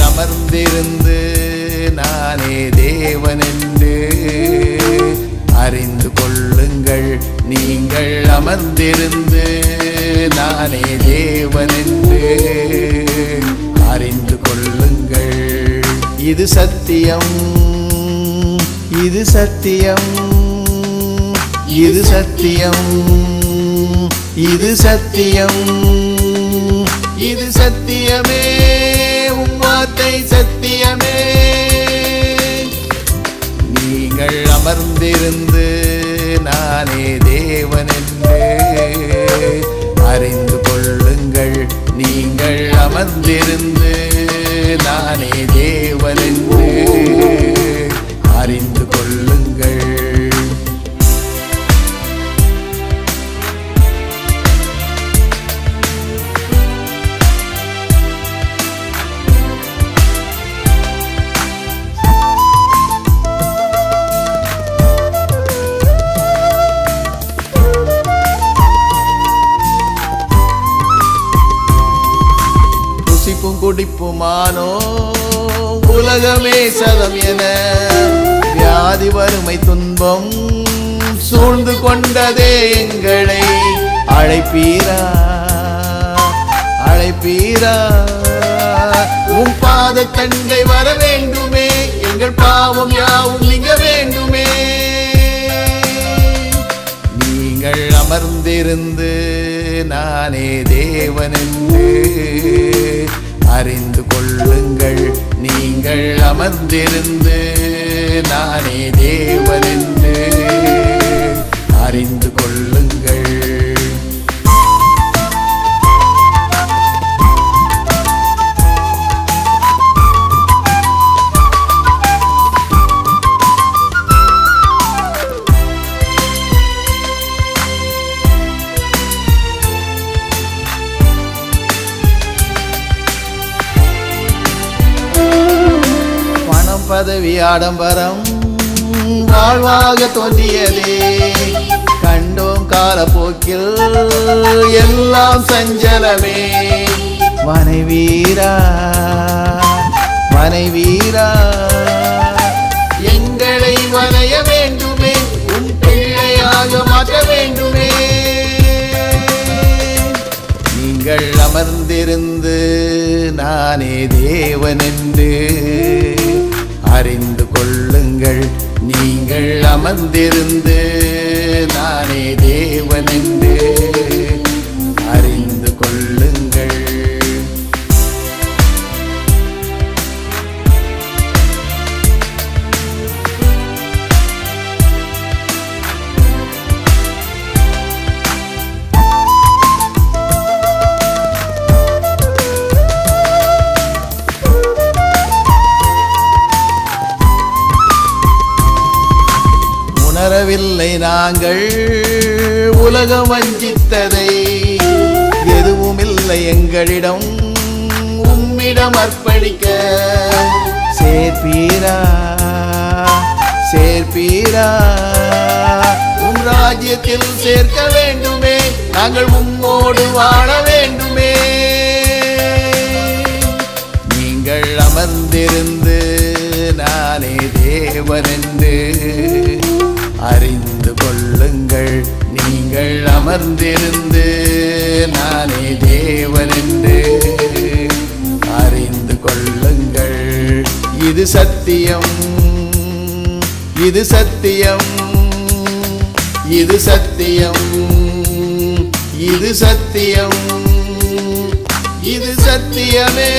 அமர்ந்திருந்து நானே தேவன் என்று அறிந்து கொள்ளுங்கள். நீங்கள் அமர்ந்திருந்து நானே தேவன் என்று அறிந்து கொள்ளுங்கள். இது சத்தியம், இது சத்தியம், இது சத்தியம், இது சத்தியம், இது சத்தியமே, வார்த்தை சத்தியமே. நீங்கள் அமர்ந்திருந்து நானே தேவன் என்று அறிந்து கொள்ளுங்கள். நீங்கள் அமர்ந்திருந்து நானே தேவன் என்று அறிந்து கொள்ளுங்கள். குடிப்புமானோ உலகமே சதம் என வியாதி வறுமை துன்பம் சூழ்ந்து கொண்டதே எங்களை. அழைப்பீரா அழைப்பீரா, உம் பாத தண்டை வர வேண்டுமே, எங்கள் பாவம் யாவும் நீங்க வேண்டுமே. நீங்கள் அமர்ந்திருந்து நானே தேவன் என்று அறிந்து கொள்ளுங்கள். நீங்கள் அமர்ந்திருந்து நானே தேவன் என்று அறிந்து கொள்ளுங்கள். பதவி ஆடம்பரம் வாழ்வாக தோன்றியதே, கண்டோம் காலப்போக்கில் எல்லாம் சஞ்சலமே. மனைவீரா மனைவீரா, எங்களை வரைய வேண்டுமே, உன் பிள்ளையாக மாற்ற வேண்டுமே. நீங்கள் அமர்ந்திருந்து நானே தேவன் என்று அறிந்து கொள்ளுங்கள். நீங்கள் அமர்ந்திருந்து நானே தேவன் என்று அறிந்து கொள்ளுங்கள். உணரவில்லை நாங்கள் உலகம் வஞ்சித்ததை, எதுவும் இல்லை எங்களிடம் உம்மிடம் அர்ப்பணிக்க. சேர்ப்பீரா சேர்ப்பீரா, உம் ராஜ்யத்தில் சேர்க்க வேண்டுமே, நாங்கள் உம்மோடு வாழ வேண்டுமே. நீங்கள் அமர்ந்திருந்து நானே தேவன் என்று அறிந்து கொள்ளுங்கள். நீங்கள் அமர்ந்திருந்து நானே தேவன் என்று அறிந்து கொள்ளுங்கள். இது சத்தியம், இது சத்தியம், இது சத்தியம், இது சத்தியம், இது சத்தியமே,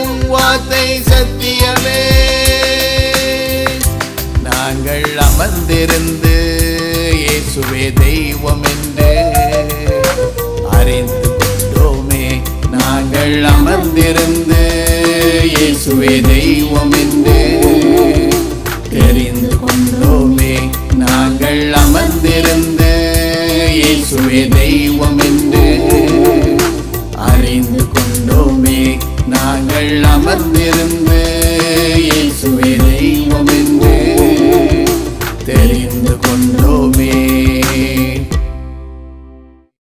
உன் வார்த்தை சத்தியமே. நாங்கள் அமர்ந்திருந்து இயேசுவே தெய்வம் என்று அறிந்து கொண்டோமே. நாங்கள் அமர்ந்திருந்து இயேசுவே தெய்வம் என்று தெரிந்து கொண்டோமே நாங்கள் அமர்ந்திருந்து. இயேசுவே தெய்வம் என்று அறிந்து கொண்டோமே நாங்கள் அமர்ந்திருந்து.